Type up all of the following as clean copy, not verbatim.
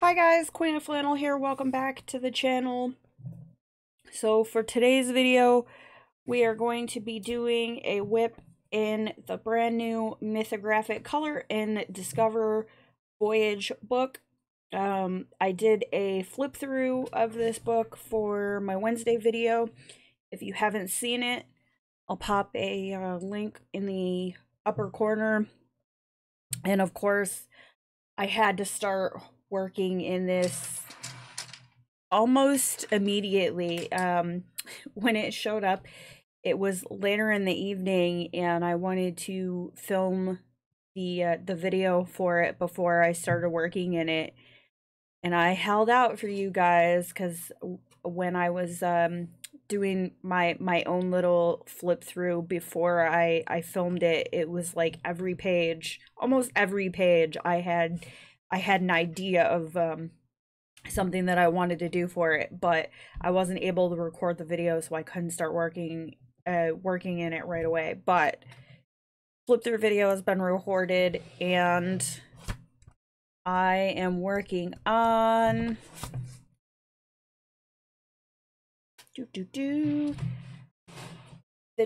Hi guys, Queen of Flannel here. Welcome back to the channel. So for today's video, we are going to be doing a WIP in the brand new Mythographic Color and Discover Voyage book. I did a flip through of this book for my Wednesday video. If you haven't seen it, I'll pop a link in the upper corner. And of course, I had to start working in this almost immediately. When it showed up, it was later in the evening, and I wanted to film the video for it before I started working in it. And I held out for you guys because when I was doing my own little flip through before I filmed it, it was like every page, almost every page, I had an idea of something that I wanted to do for it, but I wasn't able to record the video, so I couldn't start working in it right away. But flip through video has been recorded, and I am working on the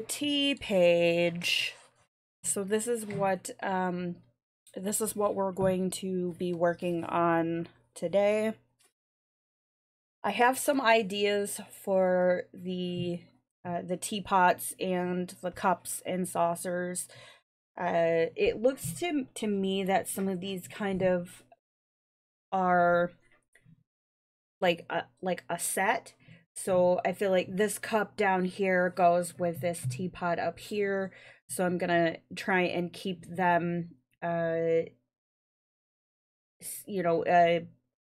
T page. So this is what we're going to be working on today. I have some ideas for the teapots and the cups and saucers. It looks to me that some of these kind of are like a set. So I feel like this cup down here goes with this teapot up here. So I'm gonna try and keep them,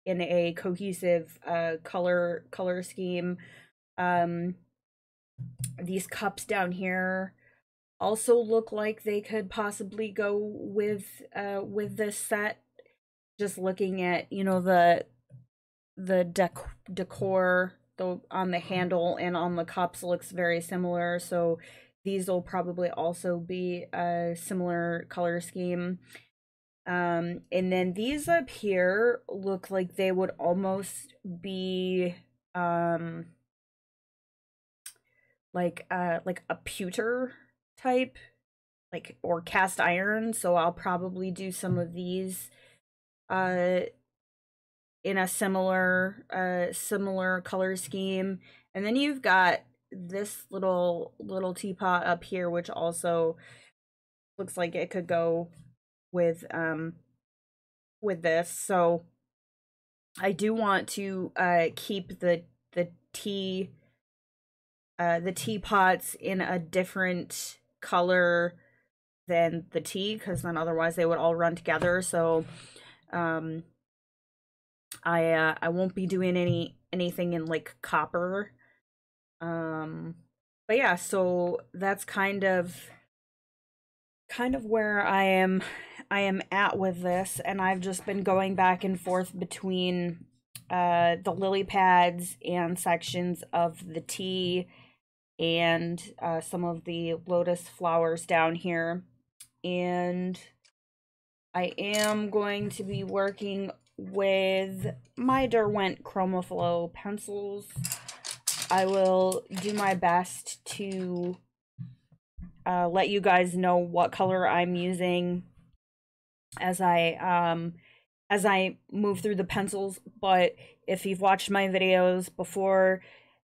in a cohesive color scheme. These cups down here also look like they could possibly go with this set. Just looking at, the decor on the handle and on the cups looks very similar, so these will probably also be a similar color scheme. And then these up here look like they would almost be like a pewter type, or cast iron, so I'll probably do some of these in a similar color scheme. And then you've got this little teapot up here, which also looks like it could go with this. So I do want to keep the teapots in a different color than the tea, because then otherwise they would all run together. So I won't be doing anything in like copper. But yeah, so that's kind of where I am at with this, and I've just been going back and forth between the lily pads and sections of the tea and some of the lotus flowers down here. And I am going to be working with my Derwent Chromaflow pencils. I will do my best to let you guys know what color I'm using as I move through the pencils. But if you've watched my videos before,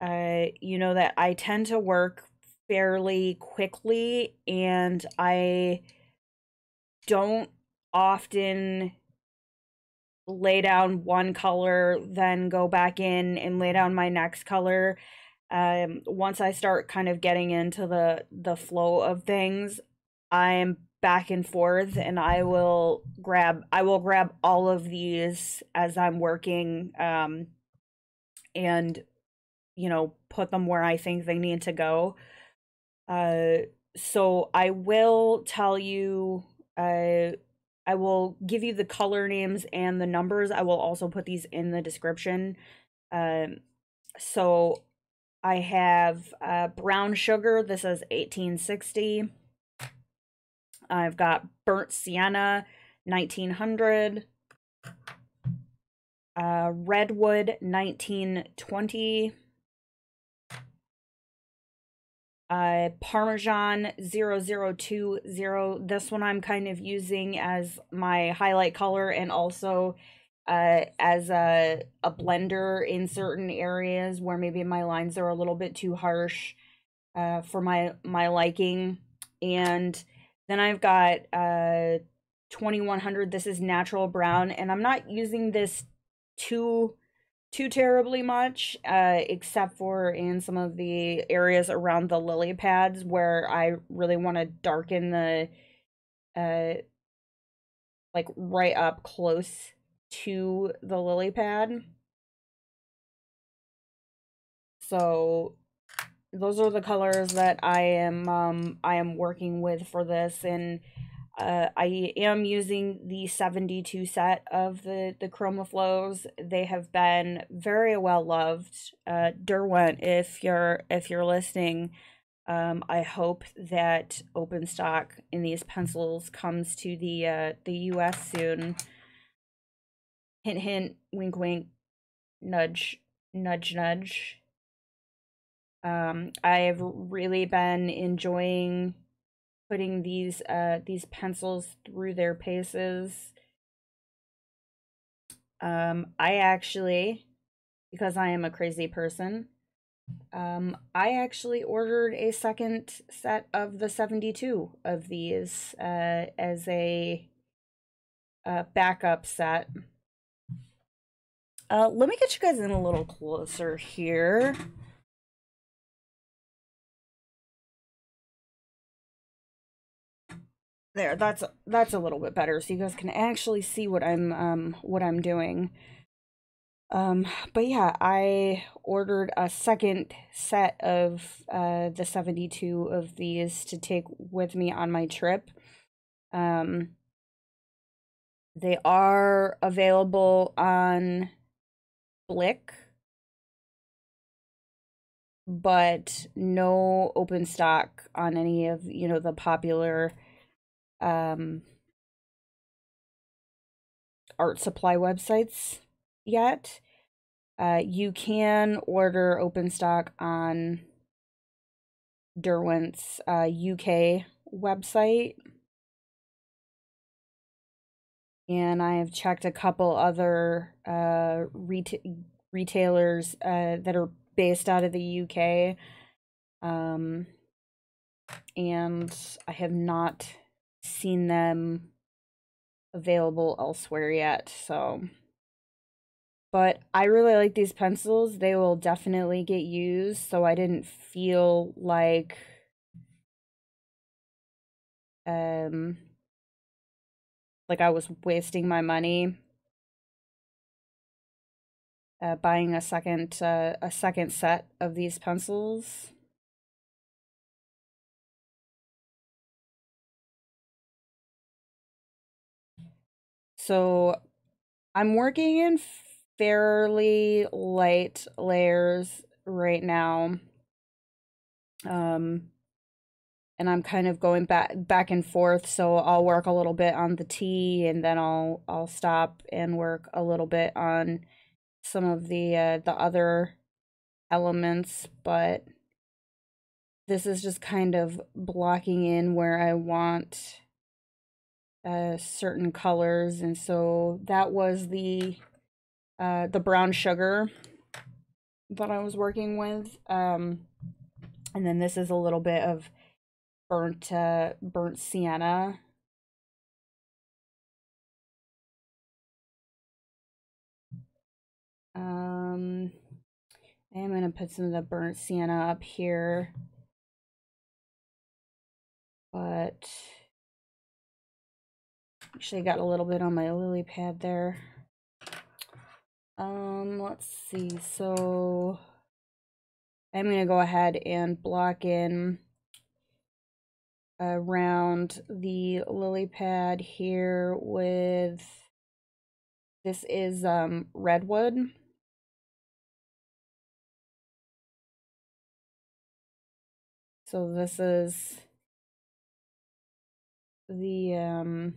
you know that I tend to work fairly quickly, and I don't often lay down one color, then go back in and lay down my next color. Once I start kind of getting into the flow of things, I'm back and forth, and I will grab all of these as I'm working, and put them where I think they need to go. So I will tell you, I will give you the color names and the numbers. I will also put these in the description. So I have brown sugar. This is 1860. I've got burnt sienna, 1900. Redwood 1920, Parmesan 0020. This one I'm kind of using as my highlight color and also as a blender in certain areas where maybe my lines are a little bit too harsh for my liking. And then I've got 2100. This is natural brown, and I'm not using this too terribly much, except for in some of the areas around the lily pads where I really want to darken the like right up close to the lily pad. So those are the colors that I am working with for this, and I am using the 72 set of the Chromaflows. They have been very well loved. Derwent, if you're listening, I hope that open stock in these pencils comes to the US soon. Hint hint, wink wink, nudge nudge nudge. I've really been enjoying putting these pencils through their paces. I actually, because I am a crazy person, I actually ordered a second set of the 72 of these as a backup set. Let me get you guys in a little closer here. There, that's a little bit better, so you guys can actually see what I'm doing. But yeah, I ordered a second set of the 72 of these to take with me on my trip. They are available on Blick, but no open stock on any of, you know, the popular art supply websites yet. You can order open stock on Derwent's UK website, and I have checked a couple other retailers that are based out of the UK, and I have not seen them available elsewhere yet, so. But I really like these pencils. They will definitely get used, so I didn't feel like I was wasting my money buying a second set of these pencils. So I'm working in fairly light layers right now. And I'm kind of going back and forth, so I'll work a little bit on the tea, and then I'll stop and work a little bit on some of the other elements, but this is just kind of blocking in where I want certain colors, and so that was the brown sugar that I was working with, and then this is a little bit of burnt sienna. I am gonna put some of the burnt sienna up here, but actually I got a little bit on my lily pad there. Let's see. So I'm gonna go ahead and block in around the lily pad here with, this is Redwood. So this is the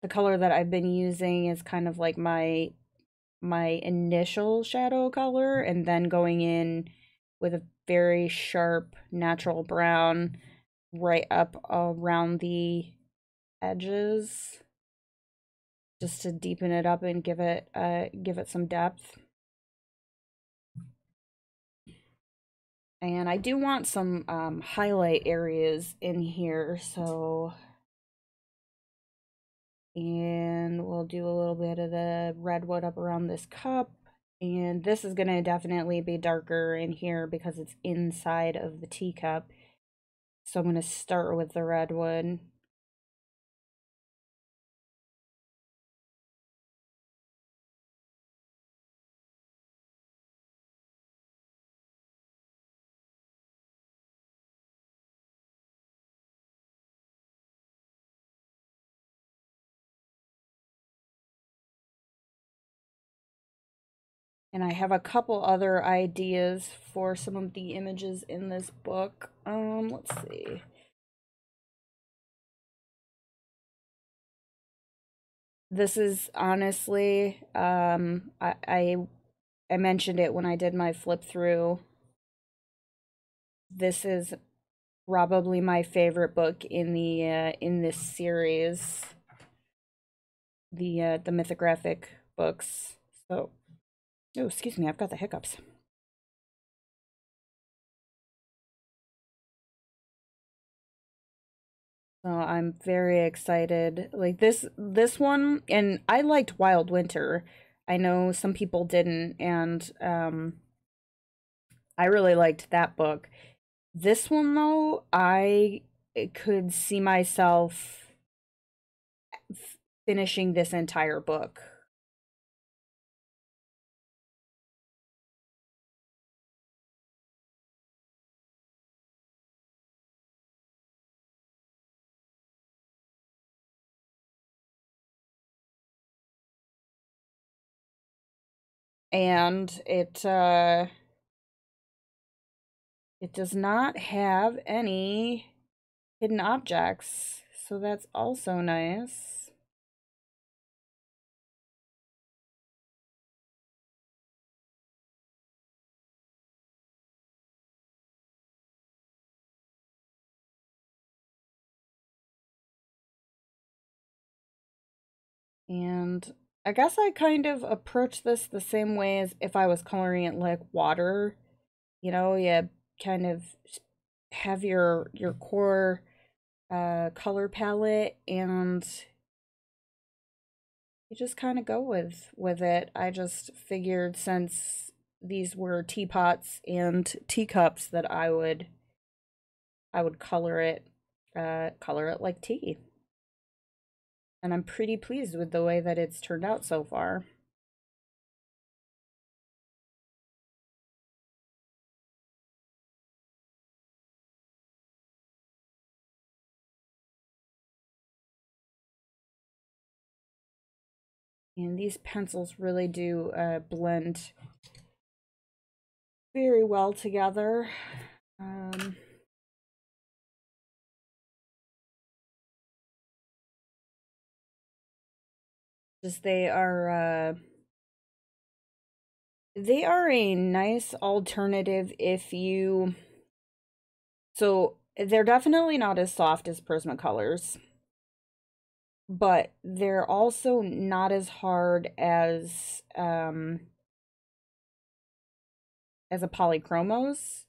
color that I've been using is kind of like my my initial shadow color and then going in with a very sharp natural brown right up around the edges just to deepen it up and give it some depth. And I do want some highlight areas in here, so and we'll do a little bit of the redwood up around this cup. And this is going to definitely be darker in here because it's inside of the teacup. So I'm going to start with the redwood. And I have a couple other ideas for some of the images in this book. Let's see. This is honestly, I mentioned it when I did my flip through. This is probably my favorite book in the in this series, the mythographic books. So, oh, excuse me, I've got the hiccups. So I'm very excited. Like this one, and I liked Wild Winter. I know some people didn't, and I really liked that book. This one though, I could see myself finishing this entire book. And it does not have any hidden objects, so that's also nice. And I guess I kind of approach this the same way as if I was coloring it like water. You know, you kind of have your core color palette and you just kind of go with it. I just figured since these were teapots and teacups that I would color it like tea. And I'm pretty pleased with the way that it's turned out so far. And these pencils really do blend very well together. Just they are a nice alternative if you, so they're definitely not as soft as Prismacolors, but they're also not as hard as a Polychromos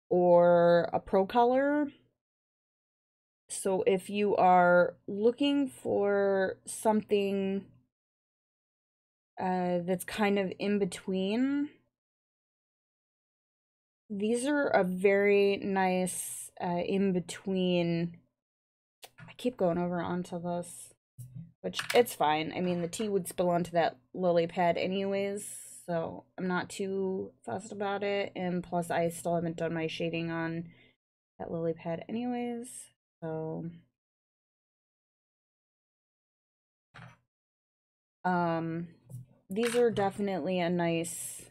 or a Procolor. So if you are looking for something that's kind of in between, these are a very nice in between. I keep going over onto this, which it's fine. I mean, the tea would spill onto that lily pad anyways, so I'm not too fussed about it. And plus, I still haven't done my shading on that lily pad anyways, so these are definitely a nice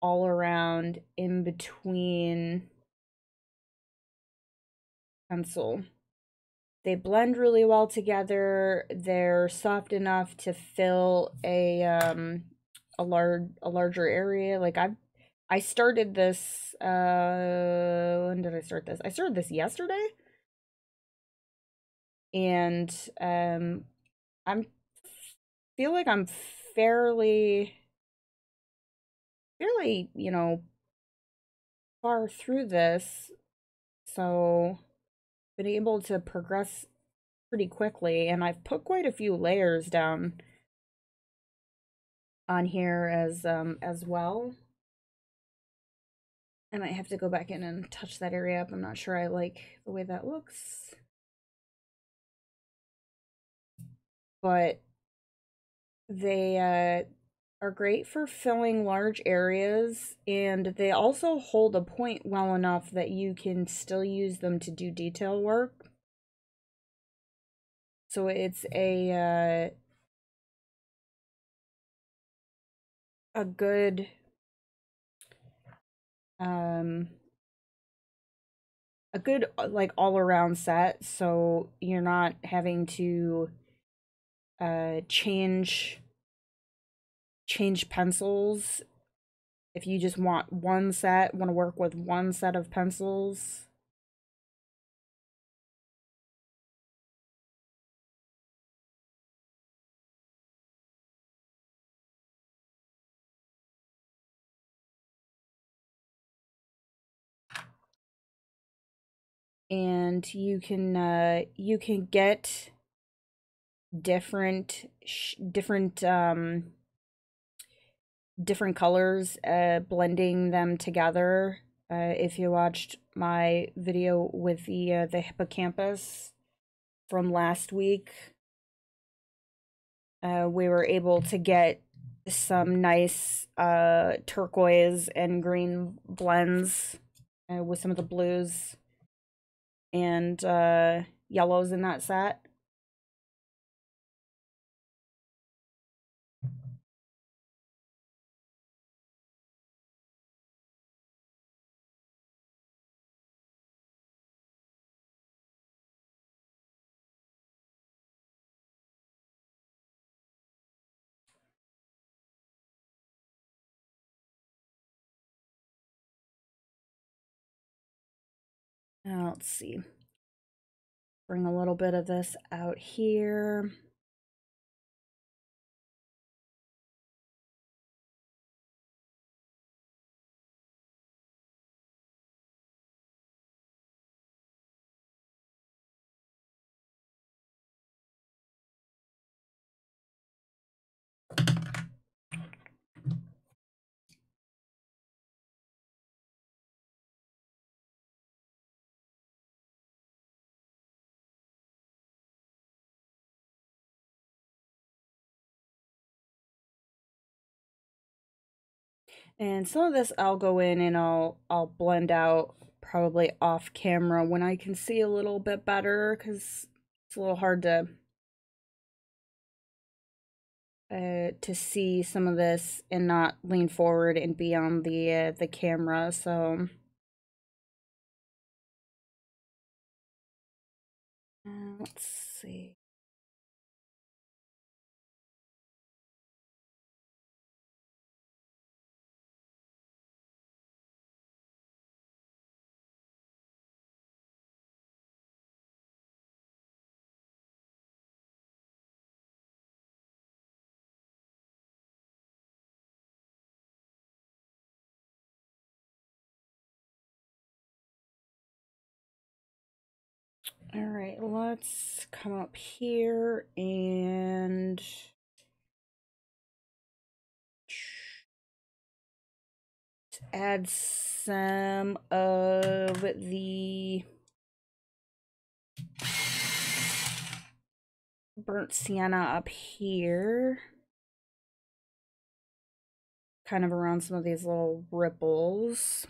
all around in between pencil. They blend really well together. They're soft enough to fill a larger area. Like I started this when did I start this? I started this yesterday. And I'm feel like I'm fairly you know, far through this. So been able to progress pretty quickly, and I've put quite a few layers down on here as well. I might have to go back in and touch that area up. I'm not sure I like the way that looks. But they are great for filling large areas, and they also hold a point well enough that you can still use them to do detail work. So it's a good um like all around set, so you're not having to change pencils if you just want to work with one set of pencils. And you can get different different colors, blending them together. If you watched my video with the hippocampus from last week, we were able to get some nice turquoise and green blends with some of the blues and yellows in that set. Let's see. Bring a little bit of this out here. And some of this I'll go in and I'll blend out probably off camera when I can see a little bit better, because it's a little hard to see some of this and not lean forward and be on the camera. So let's see. All right, let's come up here and add some of the burnt sienna up here, kind of around some of these little ripples.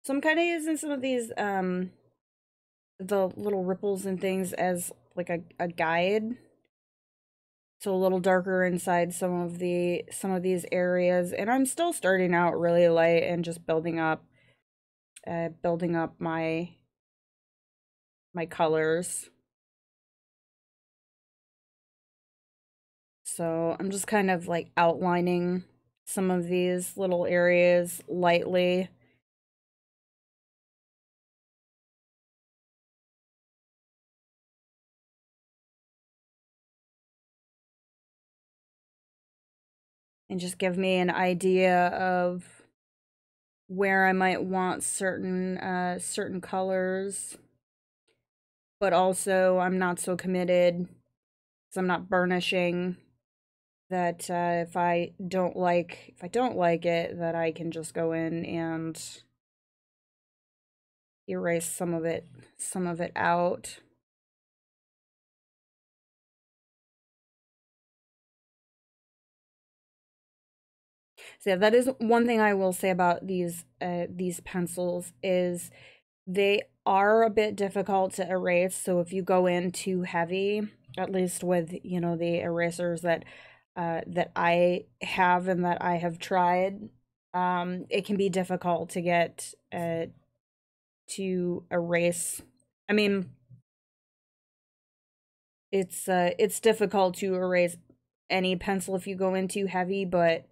So I'm kind of using some of these the little ripples and things as like a guide. So a little darker inside some of these areas, and I'm still starting out really light and just building up my colors. So I'm just kind of like outlining some of these little areas lightly. And just give me an idea of where I might want certain colors. But also I'm not so committed because I'm not burnishing, that if I don't like it, that I can just go in and erase some of it out. So yeah, that is one thing I will say about these pencils, is they are a bit difficult to erase. So if you go in too heavy, at least with, you know, the erasers that I have and that I have tried, it can be difficult to get to erase. I mean, it's difficult to erase any pencil if you go in too heavy, but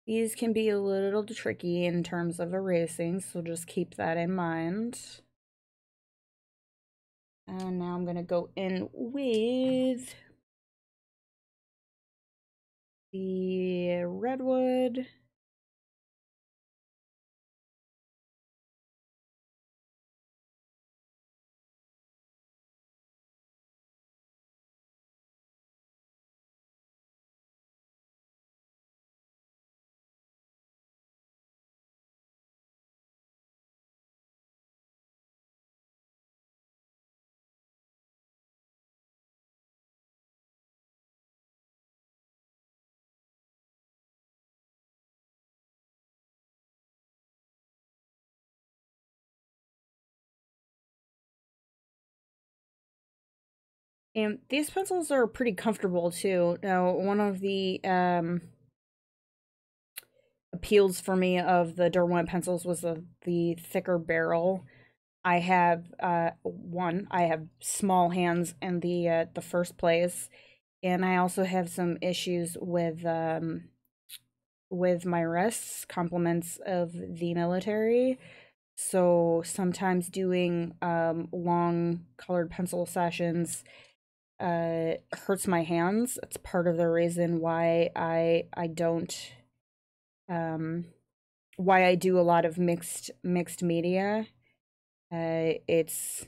these can be a little tricky in terms of erasing, so just keep that in mind. And now I'm gonna go in with the Redwood. And these pencils are pretty comfortable too. Now, one of the appeals for me of the Derwent pencils was the thicker barrel. I have I have small hands in the first place, and I also have some issues with my wrists, compliments of the military. So sometimes doing long colored pencil sessions hurts my hands. It's part of the reason why I don't why I do a lot of mixed media. It's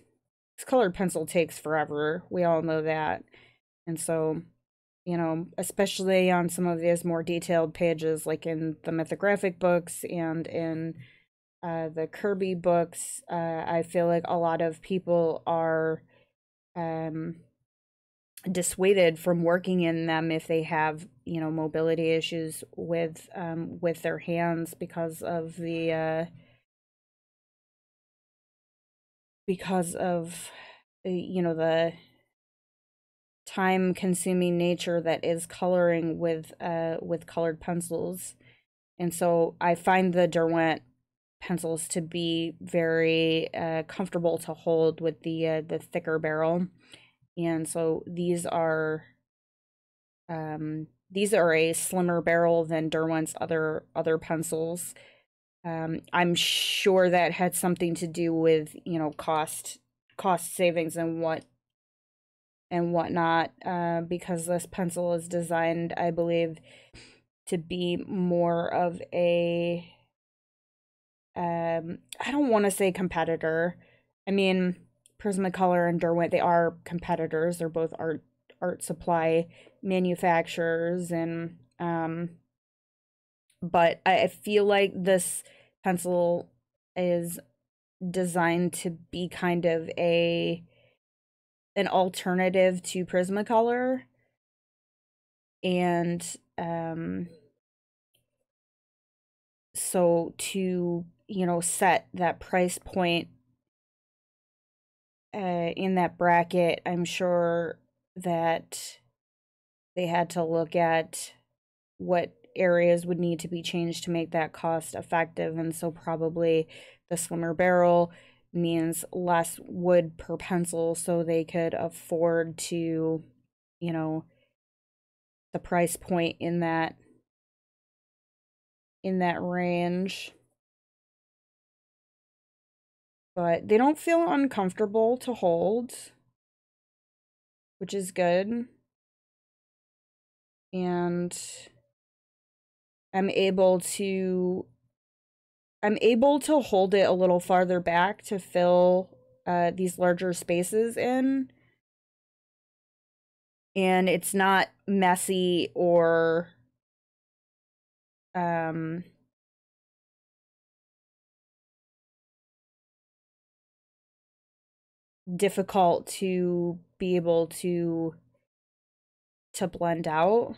this colored pencil takes forever. We all know that. And so, you know, especially on some of these more detailed pages, like in the mythographic books and in the Kirby books, I feel like a lot of people are dissuaded from working in them if they have, you know, mobility issues with their hands because of the you know, the time consuming nature that is coloring with colored pencils. And so I find the Derwent pencils to be very comfortable to hold with the thicker barrel. And so these are a slimmer barrel than Derwent's other pencils. I'm sure that had something to do with, you know, cost savings and whatnot, because this pencil is designed, I believe, to be more of a I don't want to say competitor. I mean, Prismacolor and Derwent, they are competitors. They're both art supply manufacturers, and but I feel like this pencil is designed to be kind of an alternative to Prismacolor. And so so to, you know, set that price point in that bracket, I'm sure that they had to look at what areas would need to be changed to make that cost effective. And so probably the slimmer barrel means less wood per pencil, so they could afford to, you know, the price point in that range. But they don't feel uncomfortable to hold, which is good. And I'm able to hold it a little farther back to fill these larger spaces in. And it's not messy or difficult to be able to blend out.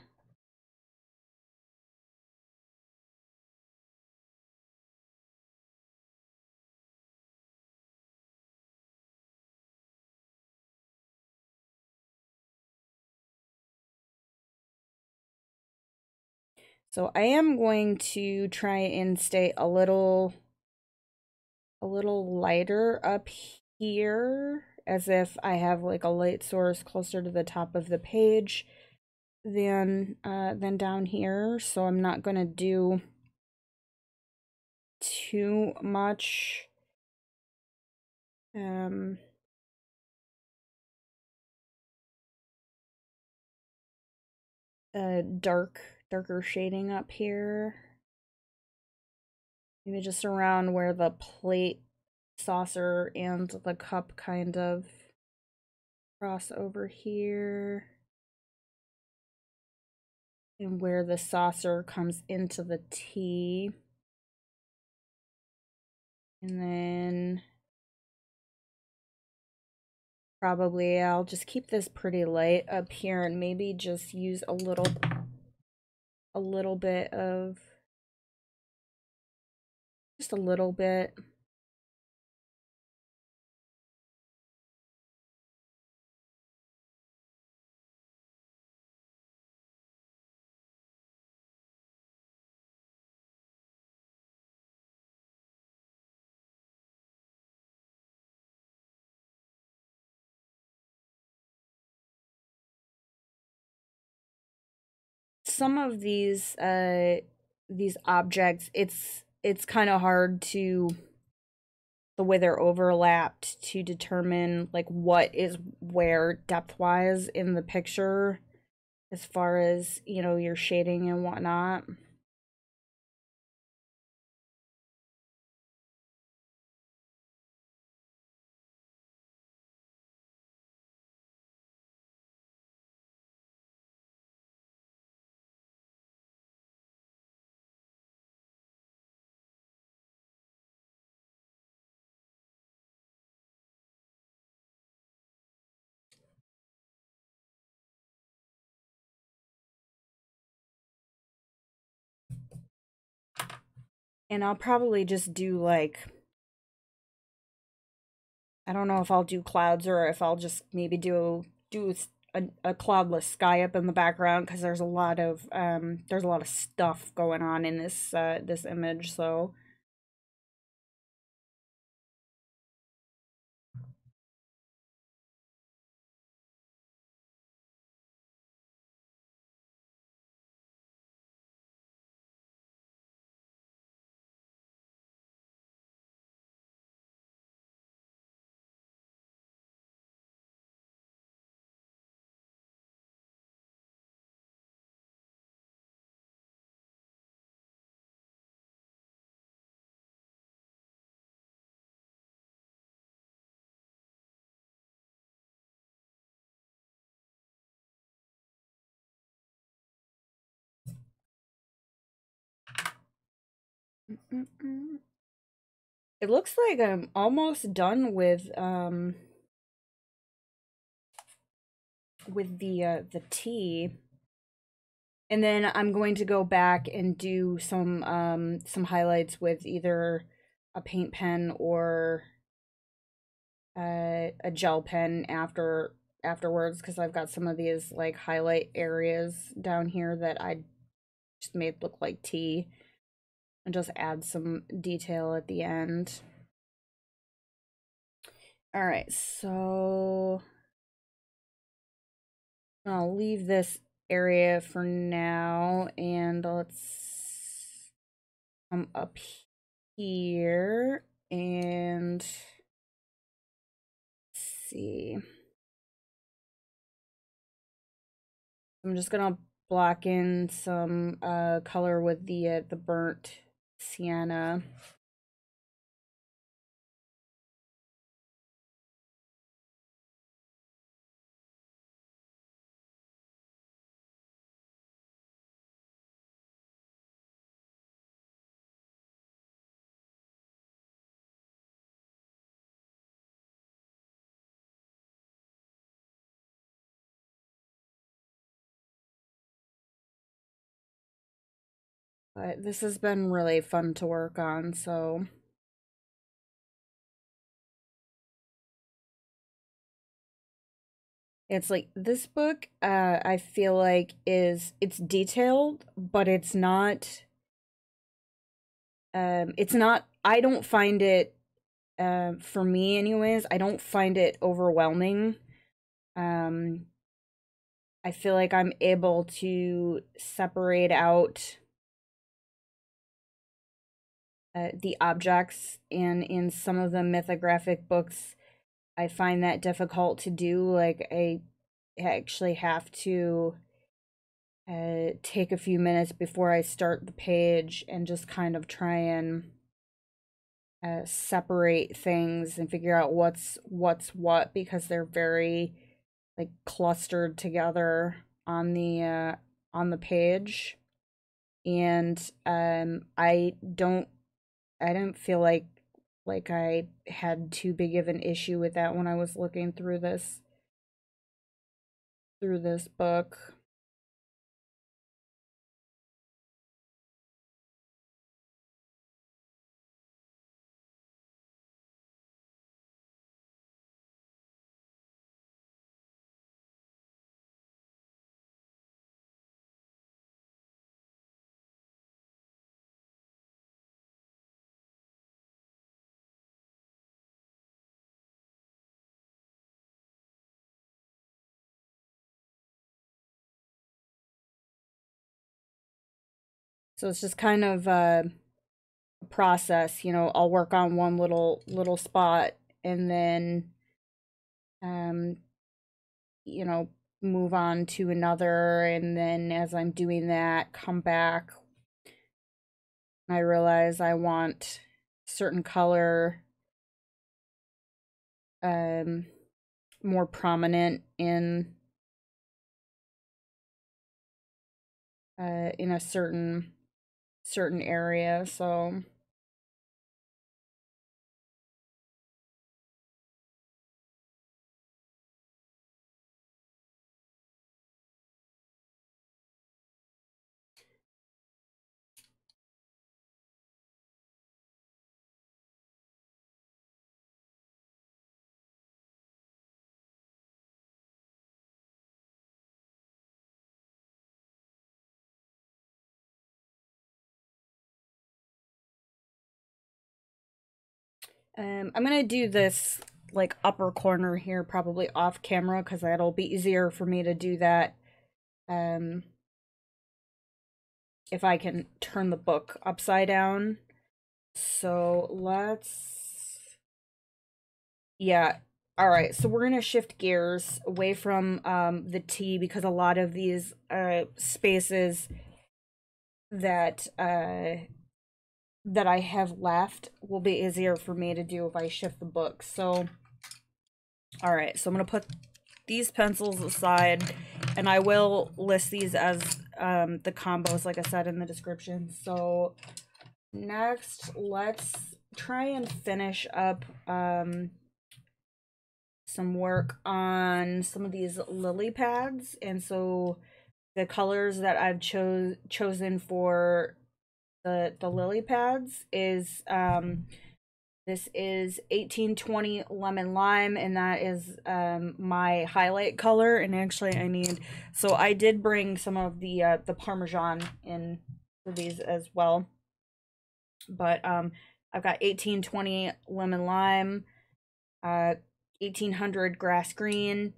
So I am going to try and stay a little lighter up here, as if I have like a light source closer to the top of the page than down here. So I'm not going to do too much darker shading up here. Maybe just around where the plate, saucer, and the cup kind of cross over here. And where the saucer comes into the tea. And then probably I'll just keep this pretty light up here and maybe just use a little bit of, just a little bit. Some of these objects, it's kind of hard to, the way they're overlapped, to determine like what is where depth-wise in the picture as far as, you know, your shading and whatnot. And I'll probably just do like, I don't know if I'll do clouds or if I'll just maybe do a cloudless sky up in the background, because there's a lot of stuff going on in this this image. So it looks like I'm almost done with the tea. And then I'm going to go back and do some highlights with either a paint pen or a gel pen afterwards, because I've got some of these like highlight areas down here that I just made look like tea, and just add some detail at the end. All right, so I'll leave this area for now, and let's come up here and see. I'm just gonna block in some color with the burnt sienna. But this has been really fun to work on, so it's like this book, I feel like it's detailed, but it's not, I don't find it, for me anyways, I don't find it overwhelming. I feel like I'm able to separate out the objects, and in some of the mythographic books I find that difficult to do. Like, I actually have to take a few minutes before I start the page and just kind of try and separate things and figure out what's what, because they're very like clustered together on the page. And I didn't feel like I had too big of an issue with that when I was looking through this book. So it's just kind of a process, you know. I'll work on one little spot, and then um you know, move on to another, and then as I'm doing that, come back. I realize I want certain color more prominent in a certain area, so I'm gonna do this like upper corner here, probably off camera, because that'll be easier for me to do that if I can turn the book upside down. So yeah. All right, so we're gonna shift gears away from the tea, because a lot of these spaces that I have left will be easier for me to do if I shift the book. So, all right, so I'm gonna put these pencils aside, and I will list these as the combos, like I said in the description. So next, let's try and finish up some work on some of these lily pads. And so the colors that I've chosen for the lily pads is this is 1820 lemon lime, and that is my highlight color. And actually so I did bring some of the Parmesan in for these as well. But I've got 1820 lemon lime, 1800 grass green,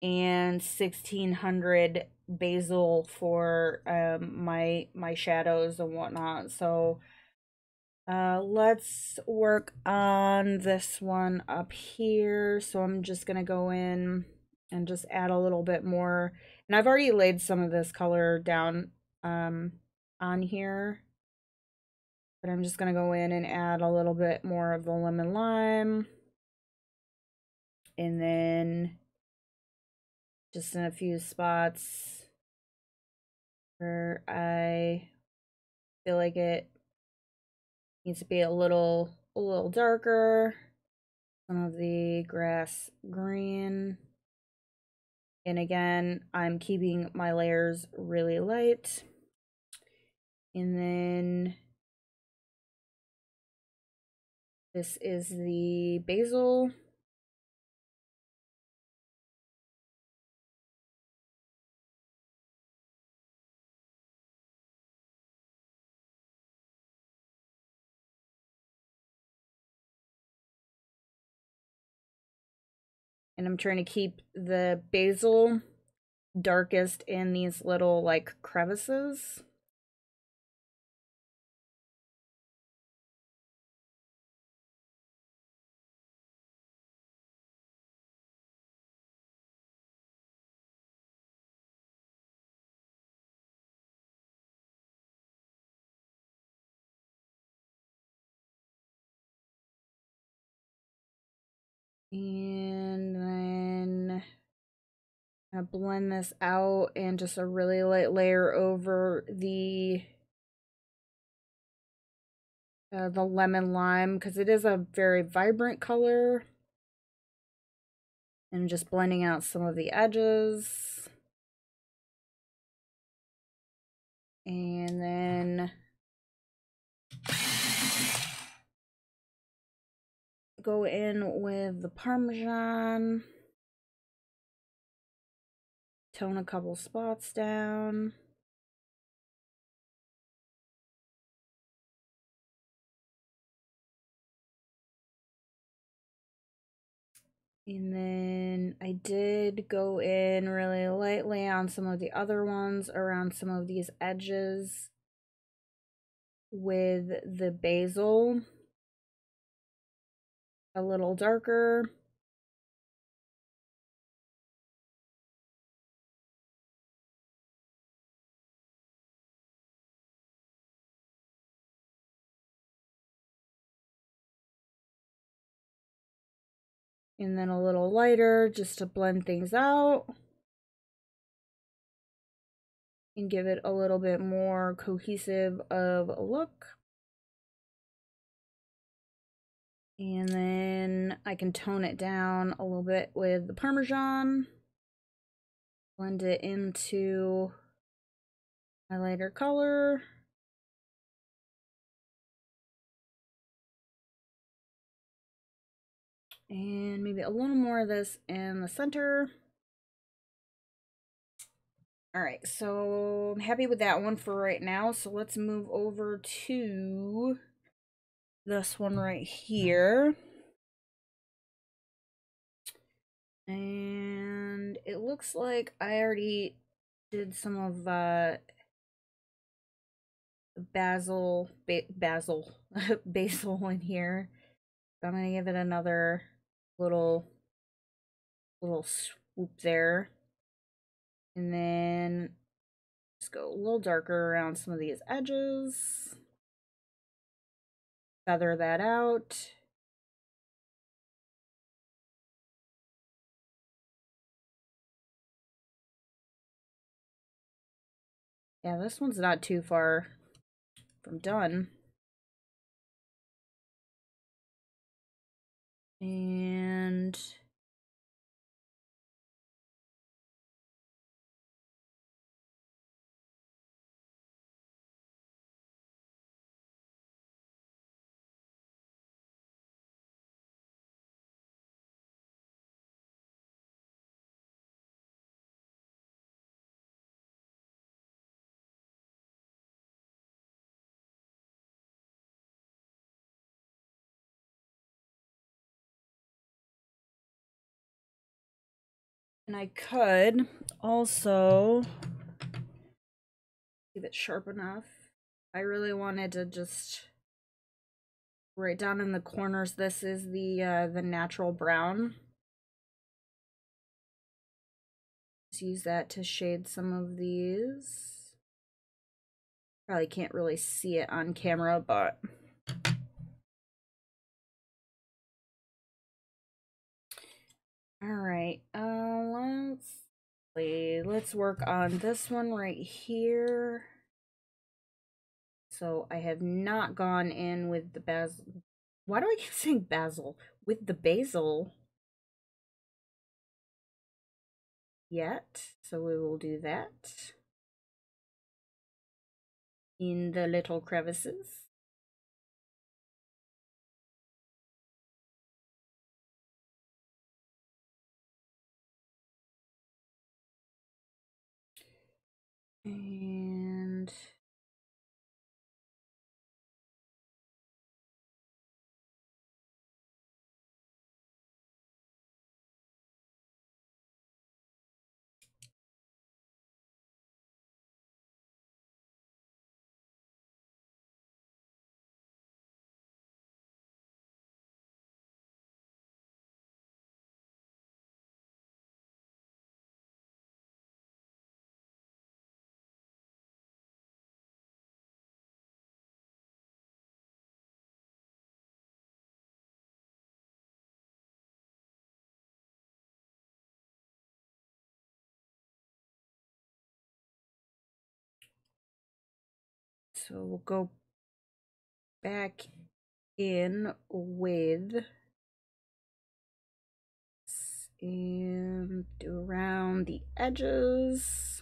and 1600 basil for my shadows and whatnot. So let's work on this one up here. So I'm just gonna go in and just add a little bit more, and I've already laid some of this color down on here, but I'm just gonna go in and add a little bit more of the lemon lime, and then just in a few spots where I feel like it needs to be a little darker. Some of the grass green. And again, I'm keeping my layers really light. And then this is the basil. And I'm trying to keep the basil darkest in these little like crevices. And then I blend this out and just a really light layer over the lemon lime, because it is a very vibrant color. And just blending out some of the edges. And then go in with the Parmesan. Tone a couple spots down. And then I did go in really lightly on some of the other ones around some of these edges with the basil. A little darker. And then a little lighter just to blend things out and give it a little bit more cohesive of a look. And then I can tone it down a little bit with the Parmesan. Blend it into my lighter color. And maybe a little more of this in the center. All right, so I'm happy with that one for right now. So let's move over to this one right here. And it looks like I already did some of basil basil in here. So I'm gonna give it another little swoop there, and then just go a little darker around some of these edges. Feather that out. Yeah, this one's not too far from done. And And I could also, if it's sharp enough, I really wanted to just right down in the corners. This is the natural brown. Just use that to shade some of these. Probably can't really see it on camera, but all right. Let's work on this one right here. So I have not gone in with the basil. Why do I keep saying basil? With the basil yet. So we will do that in the little crevices. And so we'll go back in with and do around the edges.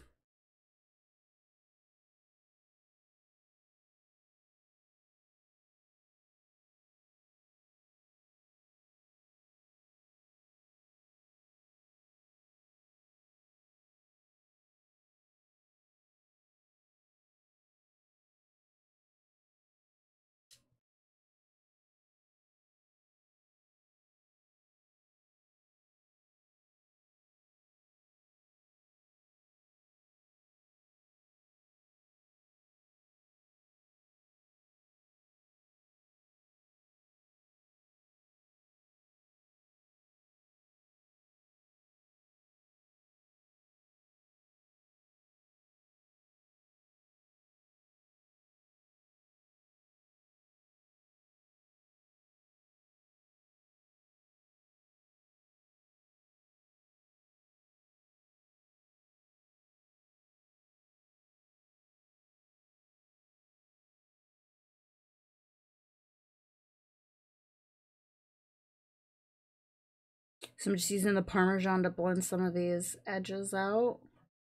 So I'm just using the Parmesan to blend some of these edges out.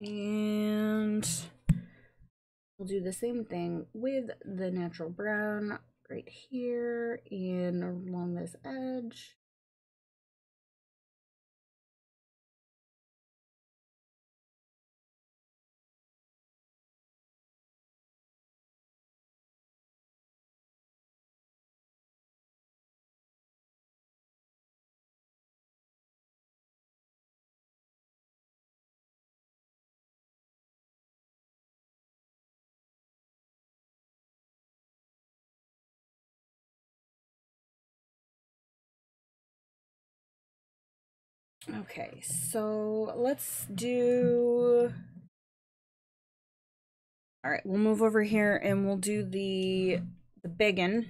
And we'll do the same thing with the natural brown right here and along this edge. Okay, so let's do. All right, we'll move over here and we'll do the biggin.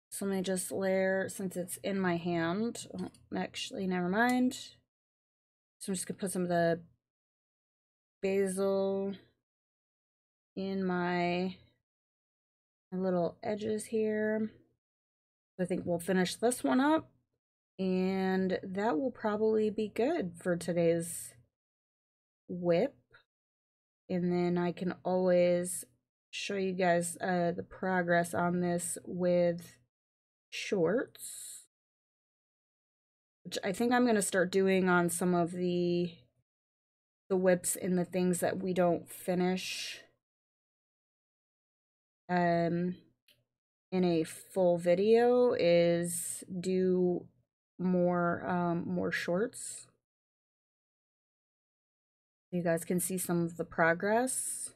So let me just layer, since it's in my hand. Oh, actually, never mind. So I'm just gonna put some of the basil in my little edges here. I think we'll finish this one up, and that will probably be good for today's WIP. And then I can always show you guys the progress on this with shorts, which I think I'm going to start doing on some of the WIPs and the things that we don't finish in a full video, is do more shorts. You guys can see some of the progress.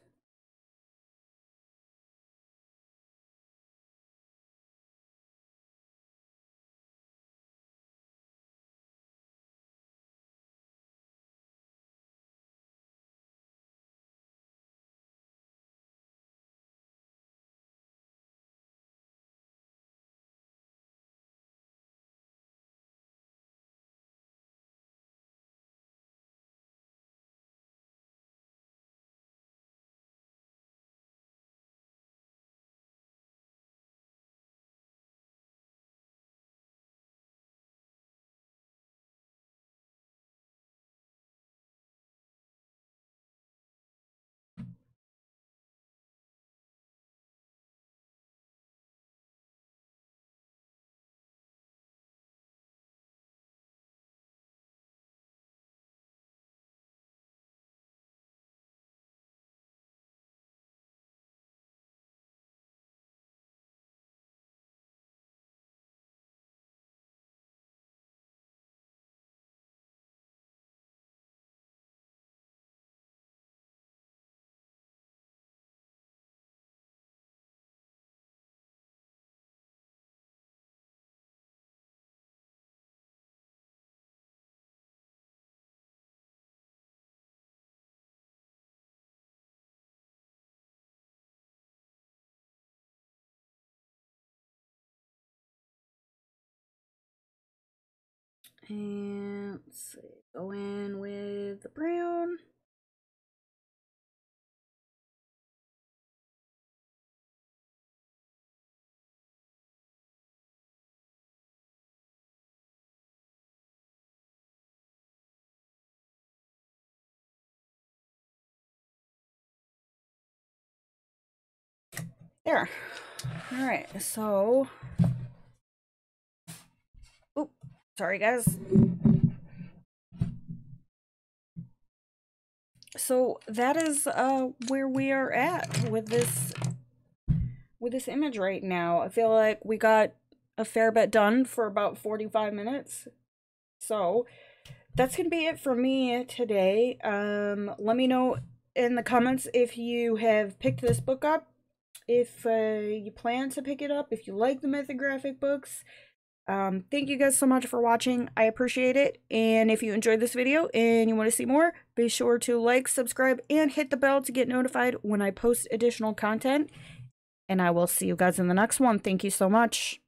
And let's see, go in with the brown. There. All right, so, oh, sorry guys. So that is where we are at with this image right now. I feel like we got a fair bit done for about 45 minutes. So that's gonna be it for me today. Let me know in the comments if you have picked this book up, if you plan to pick it up, if you like the mythographic books. Thank you guys so much for watching. I appreciate it. And if you enjoyed this video and you want to see more, be sure to like, subscribe, and hit the bell to get notified when I post additional content. And I will see you guys in the next one. Thank you so much.